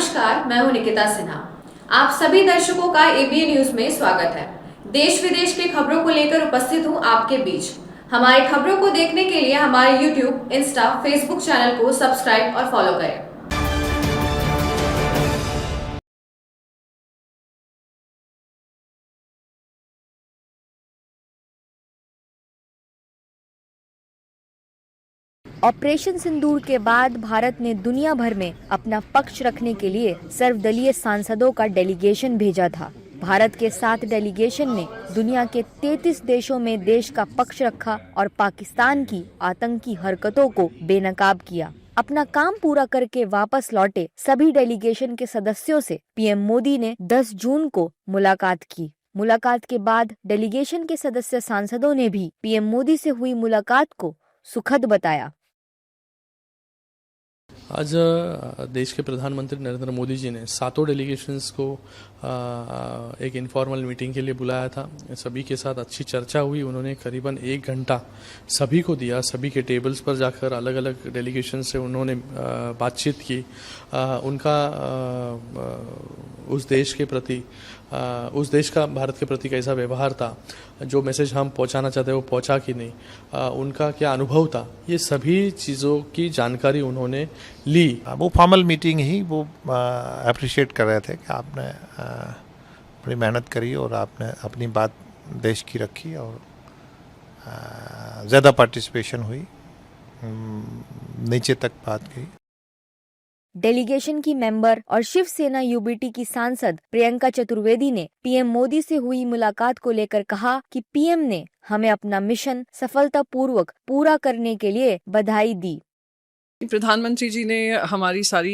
नमस्कार, मैं हूं निकिता सिन्हा। आप सभी दर्शकों का एबीएन न्यूज में स्वागत है। देश विदेश के खबरों को लेकर उपस्थित हूं आपके बीच। हमारी खबरों को देखने के लिए हमारे यूट्यूब, इंस्टा, फेसबुक चैनल को सब्सक्राइब और फॉलो करें। ऑपरेशन सिंदूर के बाद भारत ने दुनिया भर में अपना पक्ष रखने के लिए सर्वदलीय सांसदों का डेलीगेशन भेजा था। भारत के 7 डेलीगेशन ने दुनिया के 33 देशों में देश का पक्ष रखा और पाकिस्तान की आतंकी हरकतों को बेनकाब किया। अपना काम पूरा करके वापस लौटे सभी डेलीगेशन के सदस्यों से पीएम मोदी ने 10 जून को मुलाकात की। मुलाकात के बाद डेलीगेशन के सदस्य सांसदों ने भी पीएम मोदी से हुई मुलाकात को सुखद बताया। आज देश के प्रधानमंत्री नरेंद्र मोदी जी ने 7 डेलीगेशंस को एक इनफॉर्मल मीटिंग के लिए बुलाया था। सभी के साथ अच्छी चर्चा हुई। उन्होंने करीबन 1 घंटा सभी को दिया। सभी के टेबल्स पर जाकर अलग अलग डेलीगेशन से उन्होंने बातचीत की। उनका उस देश के प्रति उस देश का भारत के प्रति कैसा व्यवहार था, जो मैसेज हम पहुंचाना चाहते हैं वो पहुंचा कि नहीं, उनका क्या अनुभव था, ये सभी चीज़ों की जानकारी उन्होंने ली। वो फॉर्मल मीटिंग ही वो अप्रिशिएट कर रहे थे कि आपने बड़ी मेहनत करी और आपने अपनी बात देश की रखी और ज़्यादा पार्टिसिपेशन हुई, नीचे तक बात गई। डेलीगेशन की मेंबर और शिवसेना यूबीटी की सांसद प्रियंका चतुर्वेदी ने पीएम मोदी से हुई मुलाकात को लेकर कहा कि पीएम ने हमें अपना मिशन सफलतापूर्वक पूरा करने के लिए बधाई दी। प्रधानमंत्री जी ने हमारी सारी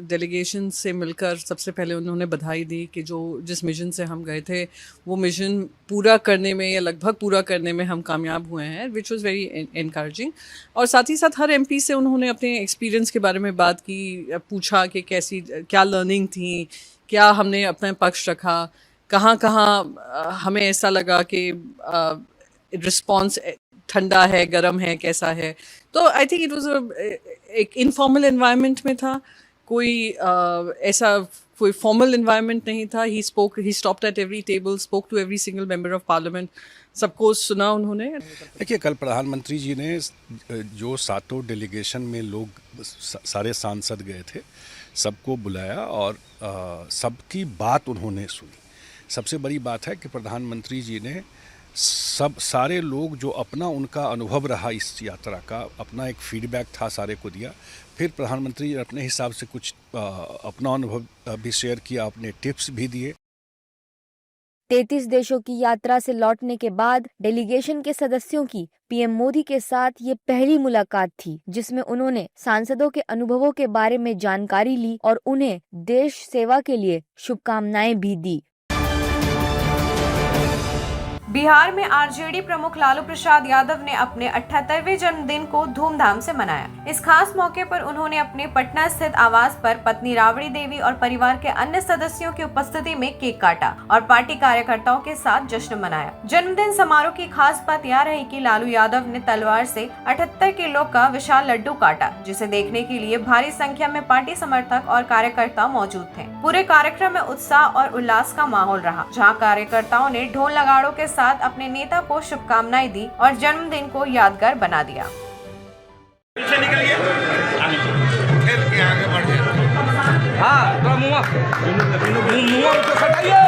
डेलीगेशन से मिलकर सबसे पहले उन्होंने बधाई दी कि जिस मिशन से हम गए थे वो मिशन पूरा करने में या लगभग पूरा करने में हम कामयाब हुए हैं, विच वाज वेरी एनकरेजिंग। और साथ ही साथ हर एमपी से उन्होंने अपने एक्सपीरियंस के बारे में बात की, पूछा कि क्या लर्निंग थी, क्या हमने अपना पक्ष रखा, कहाँ कहाँ हमें ऐसा लगा कि रिस्पॉन्स ठंडा है, गर्म है, कैसा है। तो आई थिंक इट वाज एक इनफॉर्मल एनवायरनमेंट में था, ऐसा कोई फॉर्मल एनवायरनमेंट नहीं था। He stopped at every table, spoke to every single member of parliament, सबको सुना उन्होंने। देखिए, कल प्रधानमंत्री जी ने जो 7 डेलीगेशन में लोग सारे सांसद गए थे, सबको बुलाया और सबकी बात उन्होंने सुनी। सबसे बड़ी बात है कि प्रधानमंत्री जी ने सारे लोग जो उनका अनुभव रहा इस यात्रा का, अपना एक फीडबैक था, सारे को दिया। फिर प्रधानमंत्री अपने हिसाब से कुछ अपना अनुभव भी शेयर किया, अपने टिप्स भी दिए। 33 देशों की यात्रा से लौटने के बाद डेलीगेशन के सदस्यों की पीएम मोदी के साथ ये पहली मुलाकात थी जिसमें उन्होंने सांसदों के अनुभवों के बारे में जानकारी ली और उन्हें देश सेवा के लिए शुभकामनाएं भी दी। बिहार में आरजेडी प्रमुख लालू प्रसाद यादव ने अपने 78वें जन्मदिन को धूमधाम से मनाया। इस खास मौके पर उन्होंने अपने पटना स्थित आवास पर पत्नी राबड़ी देवी और परिवार के अन्य सदस्यों की उपस्थिति में केक काटा और पार्टी कार्यकर्ताओं के साथ जश्न मनाया। जन्मदिन समारोह की खास बात यह रही कि लालू यादव ने तलवार से 78 किलो का विशाल लड्डू काटा, जिसे देखने के लिए भारी संख्या में पार्टी समर्थक और कार्यकर्ता मौजूद थे। पूरे कार्यक्रम में उत्साह और उल्लास का माहौल रहा, जहाँ कार्यकर्ताओं ने ढोल नगाड़ों के साथ अपने नेता को शुभकामनाएं दी और जन्मदिन को यादगार बना दिया। पीछे निकलिए, खेल के आगे बढ़िए। हाँ, तो मुँह तो सटाइए।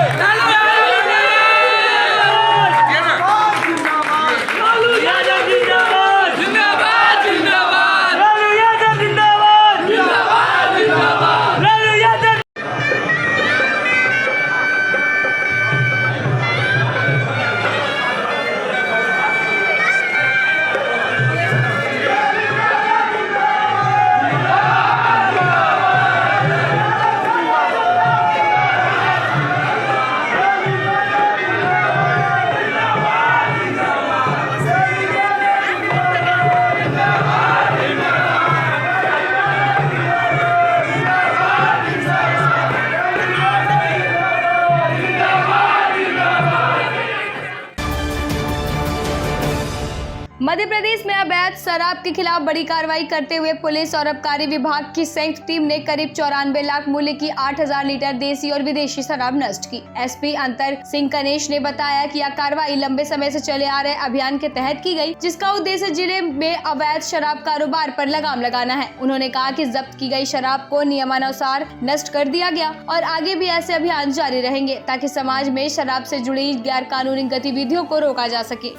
सिंकनीज में अवैध शराब के खिलाफ बड़ी कार्रवाई करते हुए पुलिस और आबकारी विभाग की संयुक्त टीम ने करीब 94 लाख मूल्य की 8000 लीटर देसी और विदेशी शराब नष्ट की। एसपी अंतर सिंह कनेश ने बताया कि यह कार्रवाई लंबे समय से चले आ रहे अभियान के तहत की गई, जिसका उद्देश्य जिले में अवैध शराब कारोबार पर लगाम लगाना है। उन्होंने कहा कि जब्त की गई शराब को नियमानुसार नष्ट कर दिया गया और आगे भी ऐसे अभियान जारी रहेंगे ताकि समाज में शराब से जुड़ी गैर कानूनी गतिविधियों को रोका जा सके।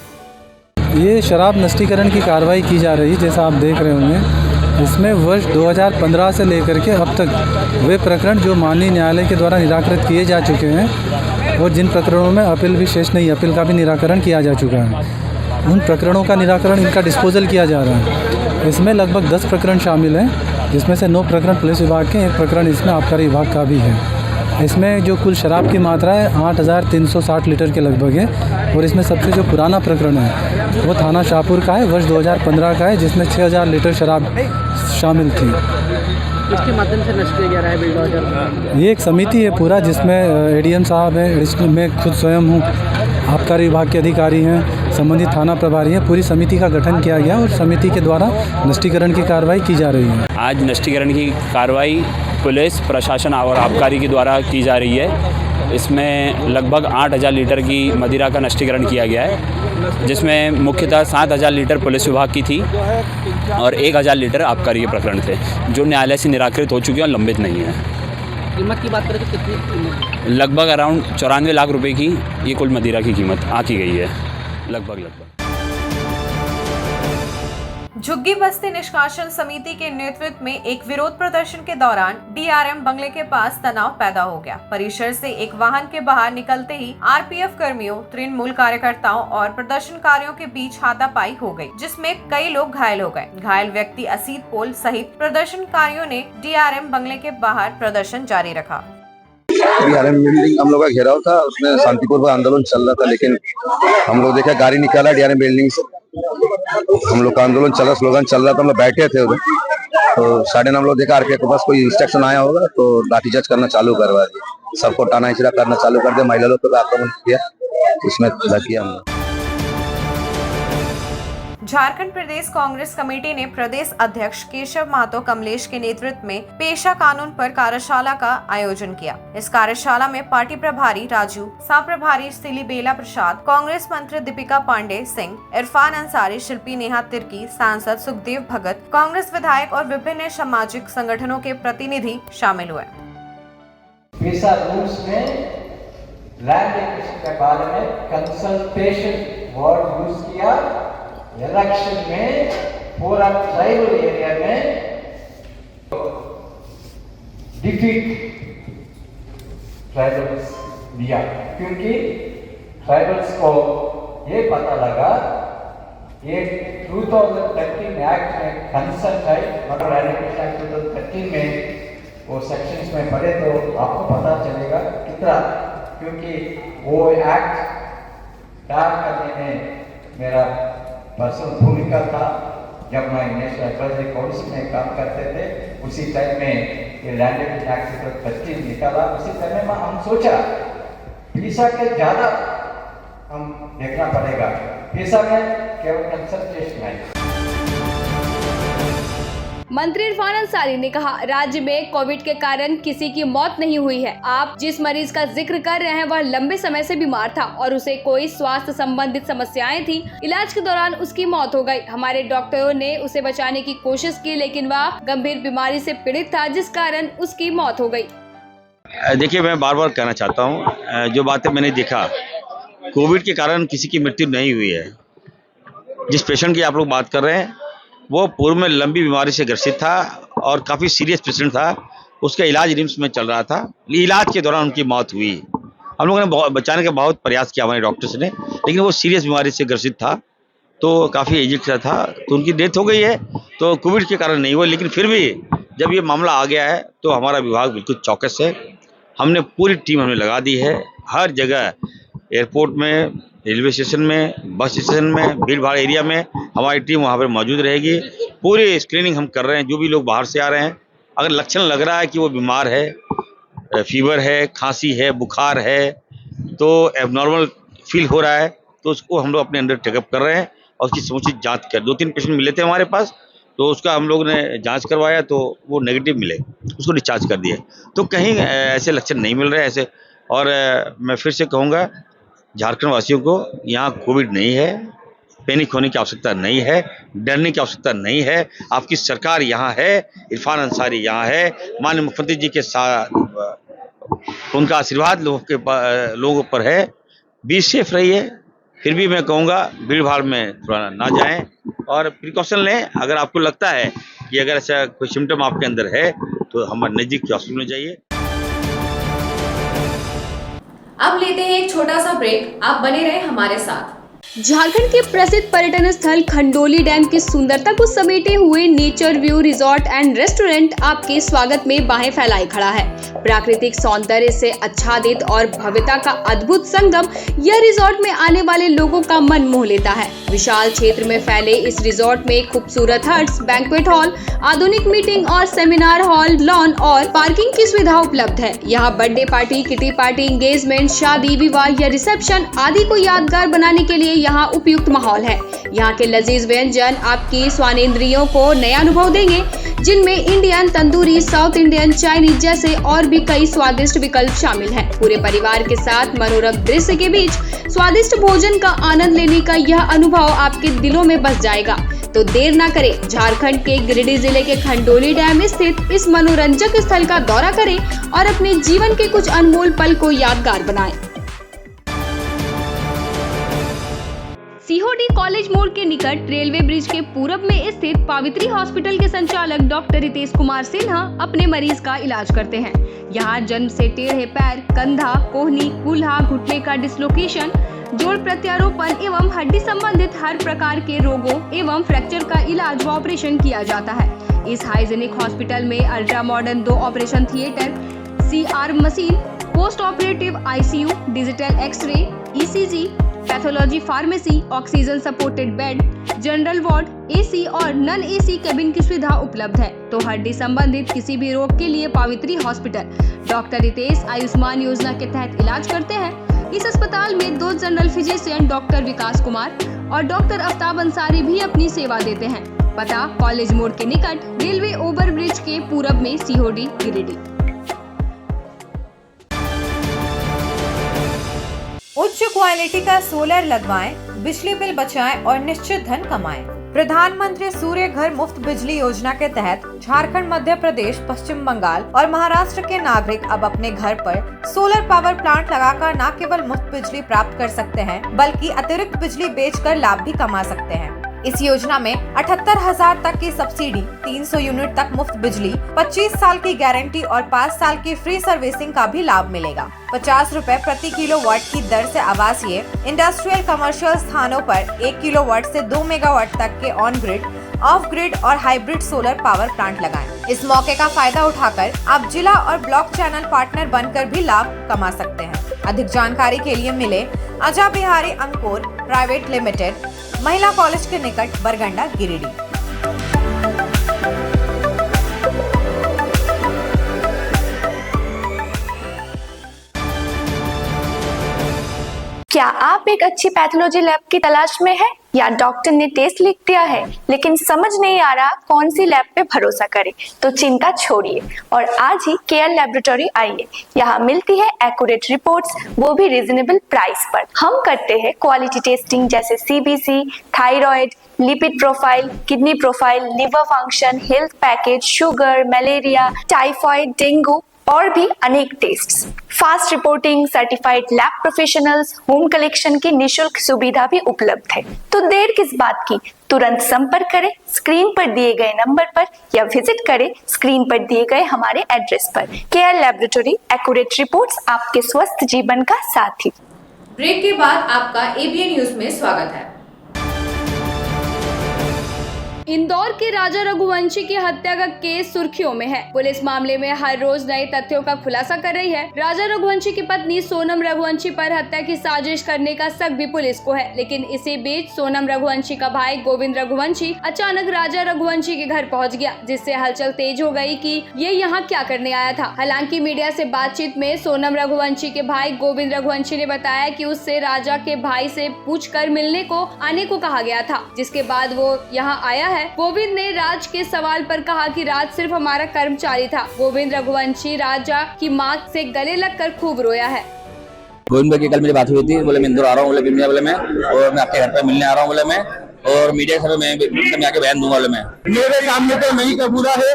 ये शराब नष्टीकरण की कार्रवाई की जा रही है, जैसा आप देख रहे होंगे। इसमें वर्ष 2015 से लेकर के अब तक वे प्रकरण जो माननीय न्यायालय के द्वारा निराकृत किए जा चुके हैं और जिन प्रकरणों में अपील भी शेष नहीं, अपील का भी निराकरण किया जा चुका है, उन प्रकरणों का निराकरण, इनका डिस्पोजल किया जा रहा है। इसमें लगभग 10 प्रकरण शामिल हैं, जिसमें से 9 प्रकरण पुलिस विभाग के, 1 प्रकरण इसमें आबकारी विभाग का भी है। इसमें जो कुल शराब की मात्रा है 8360 लीटर के लगभग है और इसमें सबसे जो पुराना प्रकरण है वो थाना शाहपुर का है, वर्ष 2015 का है, जिसमें 6000 लीटर शराब शामिल थी। इसके माध्यम से नष्ट किया जा रहा है बिल्डोजर। ये एक समिति है पूरा, जिसमें एडीएम साहब हैं, एडिशनल मैं खुद स्वयं हूँ, आबकारी विभाग के अधिकारी हैं, संबंधित थाना प्रभारी हैं। पूरी समिति का गठन किया गया और समिति के द्वारा नष्टीकरण की कार्रवाई की जा रही है। आज नष्टीकरण की कार्रवाई पुलिस प्रशासन और आबकारी के द्वारा की जा रही है। इसमें लगभग 8000 लीटर की मदिरा का नष्टीकरण किया गया है, जिसमें मुख्यतः 7000 लीटर पुलिस विभाग की थी और 1000 लीटर आबकारी के प्रकरण थे, जो न्यायालय से निराकृत हो चुके हैं और लंबित नहीं है। कीमत की बात करें तो कितनी कीमत? लगभग अराउंड 94 लाख रुपए की ये कुल मदिरा की कीमत आकी गई है, लगभग। झुग्गी बस्ती निष्कासन समिति के नेतृत्व में एक विरोध प्रदर्शन के दौरान डीआरएम बंगले के पास तनाव पैदा हो गया। परिसर से एक वाहन के बाहर निकलते ही आरपीएफ कर्मियों, तृणमूल कार्यकर्ताओं और प्रदर्शनकारियों के बीच हाथापाई हो गई, जिसमें कई लोग घायल हो गए। घायल व्यक्ति असीत पोल सहित प्रदर्शनकारियों ने डीआरएम बंगले के बाहर प्रदर्शन जारी रखा। डीआरएम बिल्डिंग हम लोग का घेराव था, उसमें शांतिपूर्वक आंदोलन चल रहा था, लेकिन हम लोग देखा गाड़ी निकाला डीआरएम बिल्डिंग से, हम लोग का आंदोलन चल रहा, स्लोगन चल रहा था, हम लोग बैठे थे उधर, तो 9:30 हम लोग देखा आरपीएफ के पास कोई इंस्ट्रक्शन आया होगा तो लाठीचार्ज करना चालू करवा दिया, सबको टाना हिचड़ा करना चालू कर दिया, महिला लोग पर आक्रमण किया, उसमें किया हम लोग। झारखंड प्रदेश कांग्रेस कमेटी ने प्रदेश अध्यक्ष केशव महतो कमलेश के नेतृत्व में पेशा कानून पर कार्यशाला का आयोजन किया। इस कार्यशाला में पार्टी प्रभारी राजू, सह प्रभारी सिलीबेला प्रसाद, कांग्रेस मंत्री दीपिका पांडे सिंह, इरफान अंसारी, शिल्पी नेहा तिर्की, सांसद सुखदेव भगत, कांग्रेस विधायक और विभिन्न सामाजिक संगठनों के प्रतिनिधि शामिल हुए। पेशा रूल्स में लैंड एक्विजिशन के बारे में कंसल्टेशन वर्ड यूज किया। इलेक्शन में पूरा ट्राइबल एरिया में डिफीट ट्राइबल्स दिया, क्योंकि ट्राइबल्स को ये पता लगा ये 2013 एक्ट में कंसर्न है, मतलब लैंड एक्ट 2013 में वो सेक्शंस में पढ़े तो आपको पता चलेगा कितना, क्योंकि वो एक्ट तैयार करने में मेरा पर्सनल भूमिका था। जब मैं नेशनल एडवाइजरी काउंसिल में काम करते थे, उसी टाइम में ये लैंड एक्ट 2013 निकाला। उसी टाइम में हम सोचा पेशा के ज़्यादा हम देखना पड़ेगा, पेशा में केवल कंसल्टेशन है। मंत्री इरफान अंसारी ने कहा, राज्य में कोविड के कारण किसी की मौत नहीं हुई है। आप जिस मरीज का जिक्र कर रहे हैं वह लंबे समय से बीमार था और उसे कोई स्वास्थ्य संबंधित समस्याएं थी। इलाज के दौरान उसकी मौत हो गई। हमारे डॉक्टरों ने उसे बचाने की कोशिश की, लेकिन वह गंभीर बीमारी से पीड़ित था, जिस कारण उसकी मौत हो गई। देखिए, मैं बार बार कहना चाहता हूँ, जो बातें मैंने देखा, कोविड के कारण किसी की मृत्यु नहीं हुई है। जिस पेशेंट की आप लोग बात कर रहे हैं वो पूर्व में लंबी बीमारी से ग्रसित था और काफ़ी सीरियस पेशेंट था। उसका इलाज रिम्स में चल रहा था। इलाज के दौरान उनकी मौत हुई। हम लोगों ने बचाने का बहुत प्रयास किया हमारे डॉक्टर्स ने, लेकिन वो सीरियस बीमारी से ग्रसित था, तो काफ़ी एजिड था, तो उनकी डेथ हो गई है। तो कोविड के कारण नहीं हुआ, लेकिन फिर भी जब ये मामला आ गया है तो हमारा विभाग बिल्कुल चौकस है। हमने पूरी टीम हमने लगा दी है, हर जगह, एयरपोर्ट में, रेलवे स्टेशन में, बस स्टेशन में, भीड़ भाड़ एरिया में हमारी टीम वहाँ पर मौजूद रहेगी। पूरी स्क्रीनिंग हम कर रहे हैं। जो भी लोग बाहर से आ रहे हैं, अगर लक्षण लग रहा है कि वो बीमार है, फीवर है, खांसी है, बुखार है, तो एबनॉर्मल फील हो रहा है, तो उसको हम लोग अपने अंडर टेकअप कर रहे हैं और उसकी समुचित जांच कर। 2-3 पेशेंट मिले थे हमारे पास, तो उसका हम लोग ने जांच करवाया तो वो नेगेटिव मिले, उसको डिस्चार्ज कर दिए। तो कहीं ऐसे लक्षण नहीं मिल रहे ऐसे। और मैं फिर से कहूँगा झारखंड वासियों को, यहाँ कोविड नहीं है, पैनिक होने की आवश्यकता नहीं है, डरने की आवश्यकता नहीं है। आपकी सरकार यहाँ है, इरफान अंसारी यहाँ है, माननीय मुख्यमंत्री जी के साथ उनका आशीर्वाद लोगों पर है। बी सेफ रहिए। फिर भी मैं कहूँगा भीड़ भाड़ में थोड़ा ना जाएं और प्रिकॉशन लें। अगर आपको लगता है कि अगर ऐसा कोई सिम्टम आपके अंदर है तो हमारे नज़दीक के हॉस्पिटल में जाइए। अब लेते हैं एक छोटा सा ब्रेक, आप बने रहे हमारे साथ। झारखंड के प्रसिद्ध पर्यटन स्थल खंडोली डैम की सुंदरता को समेटे हुए nature view resort and restaurant आपके स्वागत में बाहें फैलाए खड़ा है। प्राकृतिक सौंदर्य से आच्छादित और भव्यता का अद्भुत संगम यह रिजॉर्ट में आने वाले लोगों का मन मोह लेता है। विशाल क्षेत्र में फैले इस रिजॉर्ट में खूबसूरत हट्स, बैंक्वेट हॉल, आधुनिक मीटिंग और सेमिनार हॉल, लॉन और पार्किंग की सुविधा उपलब्ध है। यहाँ birthday party, kitty party, engagement, शादी, विवाह या रिसेप्शन आदि को यादगार बनाने के लिए यहाँ उपयुक्त माहौल है। यहाँ के लजीज व्यंजन आपकी स्वानेंद्रियों को नया अनुभव देंगे, जिनमें Indian, tandoori, south Indian, Chinese जैसे और भी कई स्वादिष्ट विकल्प शामिल हैं। पूरे परिवार के साथ मनोरम दृश्य के बीच स्वादिष्ट भोजन का आनंद लेने का यह अनुभव आपके दिलों में बस जाएगा। तो देर ना करें, झारखंड के गिरिडीह जिले के खंडोली डैम स्थित इस मनोरंजक स्थल का दौरा करें और अपने जीवन के कुछ अनमोल पल को यादगार बनाएं। सीहोडी कॉलेज मोड़ के निकट रेलवे ब्रिज के पूरब में स्थित पावित्री हॉस्पिटल के संचालक डॉक्टर रितेश कुमार सिन्हा अपने मरीज का इलाज करते हैं। यहाँ जन्म से टेढ़े पैर, कंधा, कोहनी, कूल्हा, घुटने का डिसलोकेशन, जोड़ प्रत्यारोपण एवं हड्डी संबंधित हर प्रकार के रोगों एवं फ्रैक्चर का इलाज व ऑपरेशन किया जाता है। इस हाइजेनिक हॉस्पिटल में ultra modern 2 operation theatre, CR machine, post operative ICU, digital X ray, ECG, pathology pharmacy, oxygen supported bed, general ward, AC और नॉन AC केबिन की सुविधा उपलब्ध है। तो हड्डी संबंधित किसी भी रोग के लिए पावित्री हॉस्पिटल डॉक्टर रितेश आयुष्मान योजना के तहत इलाज करते हैं। इस अस्पताल में 2 जनरल फिजिशियन डॉक्टर विकास कुमार और डॉक्टर आफ्ताब अंसारी भी अपनी सेवा देते हैं। पता कॉलेज मोड़ के निकट रेलवे ओवर ब्रिज के पूरब में, सीहोडी, गिरिडीह। उच्च क्वालिटी का सोलर लगवाएं, बिजली बिल बचाएं और निश्चित धन कमाएं। प्रधानमंत्री सूर्य घर मुफ्त बिजली योजना के तहत झारखंड, मध्य प्रदेश, पश्चिम बंगाल और महाराष्ट्र के नागरिक अब अपने घर पर सोलर पावर प्लांट लगाकर न केवल मुफ्त बिजली प्राप्त कर सकते हैं, बल्कि अतिरिक्त बिजली बेचकर लाभ भी कमा सकते हैं। इस योजना में 78,000 तक की सब्सिडी, 300 यूनिट तक मुफ्त बिजली, 25 साल की गारंटी और 5 साल की फ्री सर्विसिंग का भी लाभ मिलेगा। 50 रुपए प्रति किलोवाट की दर से आवासीय, इंडस्ट्रियल, कमर्शियल स्थानों पर 1 किलोवाट से 2 मेगावाट तक के ऑन ग्रिड, ऑफ ग्रिड और हाइब्रिड सोलर पावर प्लांट लगाएं। इस मौके का फायदा उठाकर आप जिला और ब्लॉक चैनल पार्टनर बनकर भी लाभ कमा सकते हैं। अधिक जानकारी के लिए मिले अजा बिहारी अंकुर प्राइवेट लिमिटेड, महिला कॉलेज के निकट, बरगंडा, गिरिडीह। क्या आप एक अच्छी पैथोलॉजी लैब की तलाश में हैं या डॉक्टर ने टेस्ट लिख दिया है लेकिन समझ नहीं आ रहा कौन सी लैब पे भरोसा करें? तो चिंता छोड़िए और आज ही केयर लैबोरेटरी आइए। यहाँ मिलती है एक्यूरेट रिपोर्ट्स, वो भी रीजनेबल प्राइस पर। हम करते हैं क्वालिटी टेस्टिंग जैसे CBC, thyroid, lipid profile, kidney profile, liver function, health package, sugar, malaria, typhoid, dengue और भी अनेक tests. Fast reporting, certified lab professionals, home collection की निशुल्क सुविधा भी उपलब्ध है। तो देर किस बात की, तुरंत संपर्क करें स्क्रीन पर दिए गए नंबर पर या विजिट करें स्क्रीन पर दिए गए हमारे एड्रेस पर। केयर लैबोरेटरी, एक्यूरेट रिपोर्ट्स, आपके स्वस्थ जीवन का साथी। ब्रेक के बाद आपका ABN न्यूज में स्वागत है। इंदौर के राजा रघुवंशी की हत्या का केस सुर्खियों में है। पुलिस मामले में हर रोज नए तथ्यों का खुलासा कर रही है। राजा रघुवंशी की पत्नी सोनम रघुवंशी पर हत्या की साजिश करने का शक भी पुलिस को है, लेकिन इसी बीच सोनम रघुवंशी का भाई गोविंद रघुवंशी अचानक राजा रघुवंशी के घर पहुंच गया, जिससे हलचल तेज हो गई कि ये यहाँ क्या करने आया था। हालांकि मीडिया से बातचीत में सोनम रघुवंशी के भाई गोविंद रघुवंशी ने बताया कि उससे राजा के भाई से पूछकर मिलने को आने को कहा गया था, जिसके बाद वो यहाँ आया है। गोविंद ने राज के सवाल पर कहा कि राज सिर्फ हमारा कर्मचारी था। गोविंद रघुवंशी राजा की मां से गले लगकर खूब रोया है। गोविंद भाई की कल मेरी बात हुई थी, बोले मैं इंदौर आ रहा हूँ, बोले मीडिया वाले में, और मैं आपके घर पर मिलने आ रहा हूँ, बोले मैं, और मीडिया से मैं आके बयान दूंगा। बोले मैं मेरे सामने तो नहीं कबूला है,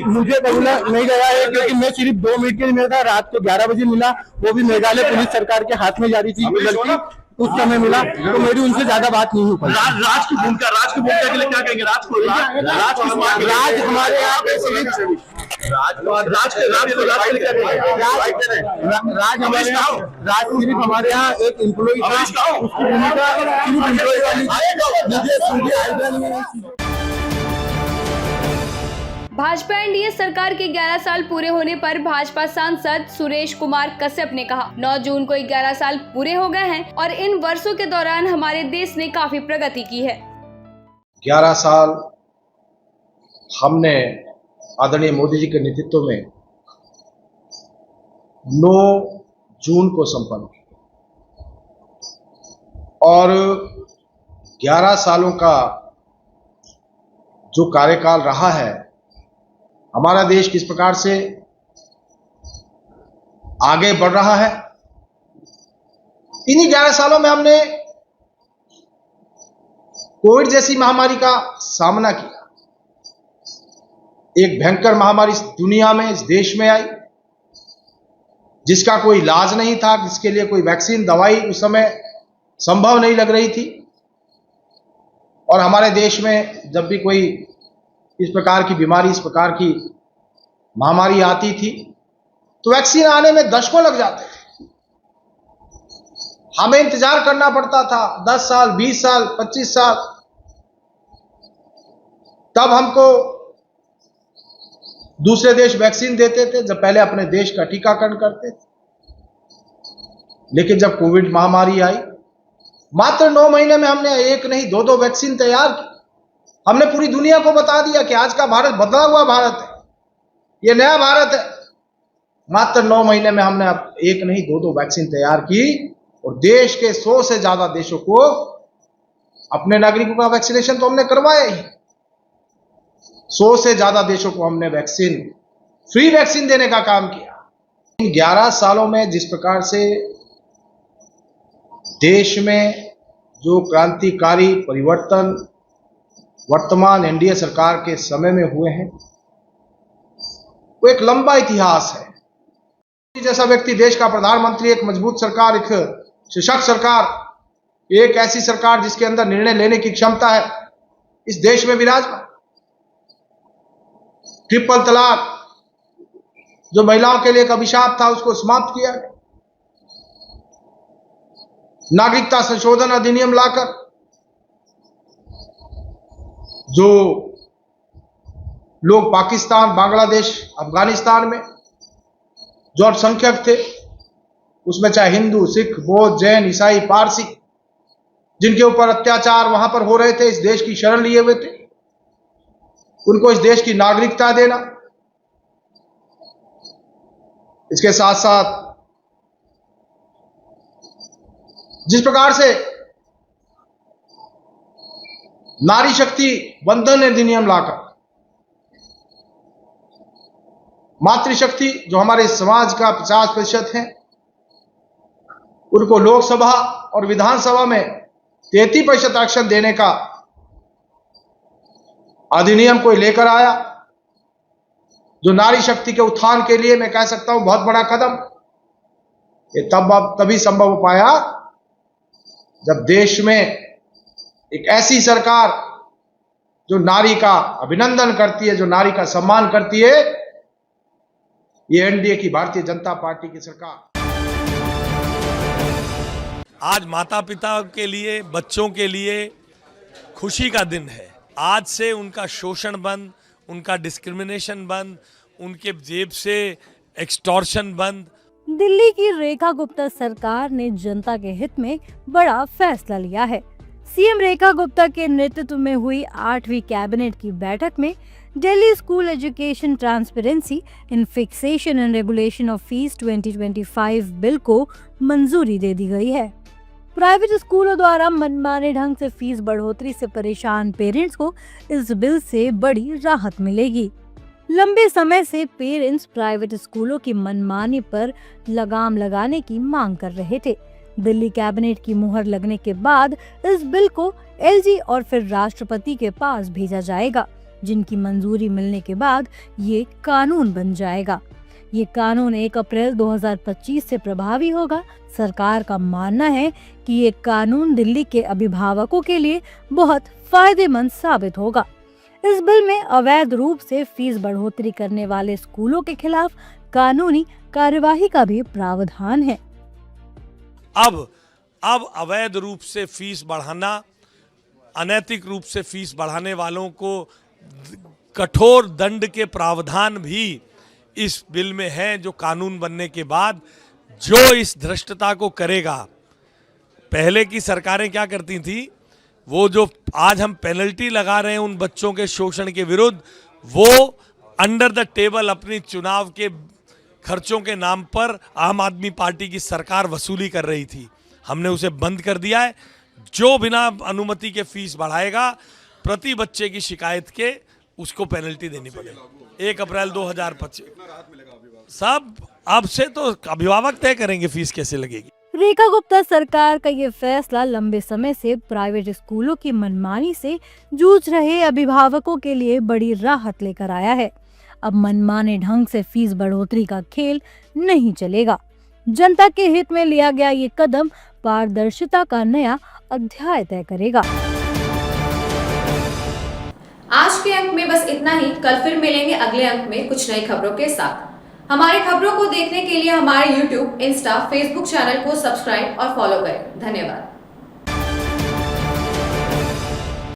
मुझे कबूला नहीं गया है, क्योंकि मैं सिर्फ 2 मिनट के लिए मिला था। रात को 11 बजे मिला, वो भी मेघालय पुलिस सरकार के हाथ में जारी थी लड़की, उस समय मिला, तो मेरी उनसे ज्यादा बात नहीं हो पाई। राज की भूमिका के लिए क्या कहेंगे? राज हमारे यहाँ राज सिर्फ हमारे यहाँ एक एम्प्लॉय था, उसकी भूमिका सिर्फ एम्प्लॉय वाली थी। भाजपा एनडीए सरकार के 11 साल पूरे होने पर भाजपा सांसद सुरेश कुमार कश्यप ने कहा, 9 जून को 11 साल पूरे हो गए हैं और इन वर्षों के दौरान हमारे देश ने काफी प्रगति की है। 11 साल हमने आदरणीय मोदी जी के नेतृत्व में 9 जून को संपन्न किया और 11 सालों का जो कार्यकाल रहा है, हमारा देश किस प्रकार से आगे बढ़ रहा है। इन्हीं 11 सालों में हमने कोविड जैसी महामारी का सामना किया। एक भयंकर महामारी इस दुनिया में, इस देश में आई, जिसका कोई इलाज नहीं था, जिसके लिए कोई वैक्सीन दवाई उस समय संभव नहीं लग रही थी। और हमारे देश में जब भी कोई इस प्रकार की बीमारी, इस प्रकार की महामारी आती थी, तो वैक्सीन आने में दशकों लग जाते थे। हमें इंतजार करना पड़ता था 10 साल, 20 साल, 25 साल, तब हमको दूसरे देश वैक्सीन देते थे, जब पहले अपने देश का टीकाकरण करते थे। लेकिन जब कोविड महामारी आई, मात्र 9 महीने में हमने एक नहीं 2-2 वैक्सीन तैयार की। हमने पूरी दुनिया को बता दिया कि आज का भारत बदला हुआ भारत है, ये नया भारत है। मात्र 9 महीने में हमने अब एक नहीं 2-2 वैक्सीन तैयार की और देश के 100 से ज्यादा देशों को अपने नागरिकों का वैक्सीनेशन तो हमने करवाया ही। 100 से ज्यादा देशों को हमने वैक्सीन, फ्री वैक्सीन देने का काम किया। इन 11 सालों में जिस प्रकार से देश में जो क्रांतिकारी परिवर्तन वर्तमान एनडीए सरकार के समय में हुए हैं, वो एक लंबा इतिहास है। जैसा व्यक्ति देश का प्रधानमंत्री, एक मजबूत सरकार, एक सशक्त सरकार, एक ऐसी सरकार जिसके अंदर निर्णय लेने की क्षमता है, इस देश में विराजमान। ट्रिपल तलाक जो महिलाओं के लिए एक अभिशाप था, उसको समाप्त किया। नागरिकता संशोधन अधिनियम लाकर जो लोग पाकिस्तान, बांग्लादेश, अफगानिस्तान में जो अल्पसंख्यक थे, उसमें चाहे हिंदू, सिख, बौद्ध, जैन, ईसाई, पारसी, जिनके ऊपर अत्याचार वहां पर हो रहे थे, इस देश की शरण लिए हुए थे, उनको इस देश की नागरिकता देना। इसके साथ साथ जिस प्रकार से नारी शक्ति बंधन अधिनियम लाकर मातृशक्ति जो हमारे समाज का 50% है, उनको लोकसभा और विधानसभा में 33% आरक्षण देने का अधिनियम कोई लेकर आया, जो नारी शक्ति के उत्थान के लिए मैं कह सकता हूं बहुत बड़ा कदम। ये तभी संभव हो पाया जब देश में एक ऐसी सरकार जो नारी का अभिनंदन करती है, जो नारी का सम्मान करती है, ये एनडीए की भारतीय जनता पार्टी की सरकार। आज माता पिता के लिए, बच्चों के लिए खुशी का दिन है। आज से उनका शोषण बंद, उनका डिस्क्रिमिनेशन बंद, उनके जेब से एक्सटॉर्शन बंद। दिल्ली की रेखा गुप्ता सरकार ने जनता के हित में बड़ा फैसला लिया है। सीएम रेखा गुप्ता के नेतृत्व में हुई 8वीं कैबिनेट की बैठक में Delhi school education transparency in fixation and regulation of fees 2025 bill को मंजूरी दे दी गई है। प्राइवेट स्कूलों द्वारा मनमाने ढंग से फीस बढ़ोतरी से परेशान पेरेंट्स को इस बिल से बड़ी राहत मिलेगी। लंबे समय से पेरेंट्स प्राइवेट स्कूलों की मनमानी पर लगाम लगाने की मांग कर रहे थे। दिल्ली कैबिनेट की मुहर लगने के बाद इस बिल को एलजी और फिर राष्ट्रपति के पास भेजा जाएगा, जिनकी मंजूरी मिलने के बाद ये कानून बन जाएगा। ये कानून 1 अप्रैल 2025 से प्रभावी होगा। सरकार का मानना है कि ये कानून दिल्ली के अभिभावकों के लिए बहुत फायदेमंद साबित होगा। इस बिल में अवैध रूप से फीस बढ़ोतरी करने वाले स्कूलों के खिलाफ कानूनी कार्यवाही का भी प्रावधान है। अब अवैध रूप से फीस बढ़ाना, अनैतिक रूप से फीस बढ़ाने वालों को कठोर दंड के प्रावधान भी इस बिल में है, जो कानून बनने के बाद जो इस धृष्टता को करेगा। पहले की सरकारें क्या करती थी, वो जो आज हम पेनल्टी लगा रहे हैं उन बच्चों के शोषण के विरुद्ध, वो अंडर द टेबल अपनी चुनाव के खर्चों के नाम पर आम आदमी पार्टी की सरकार वसूली कर रही थी। हमने उसे बंद कर दिया है। जो बिना अनुमति के फीस बढ़ाएगा, प्रति बच्चे की शिकायत के उसको पेनल्टी देनी पड़ेगी। 1 अप्रैल 2025 सब अब से तो अभिभावक तय करेंगे फीस कैसे लगेगी। रेखा गुप्ता सरकार का ये फैसला लंबे समय से प्राइवेट स्कूलों की मनमानी से जूझ रहे अभिभावकों के लिए बड़ी राहत लेकर आया है। अब मनमाने ढंग से फीस बढ़ोतरी का खेल नहीं चलेगा। जनता के हित में लिया गया ये कदम पारदर्शिता का नया अध्याय तय करेगा। आज के अंक में बस इतना ही। कल फिर मिलेंगे अगले अंक में कुछ नई खबरों के साथ। हमारी खबरों को देखने के लिए हमारे YouTube, Insta, Facebook चैनल को सब्सक्राइब और फॉलो करें। धन्यवाद।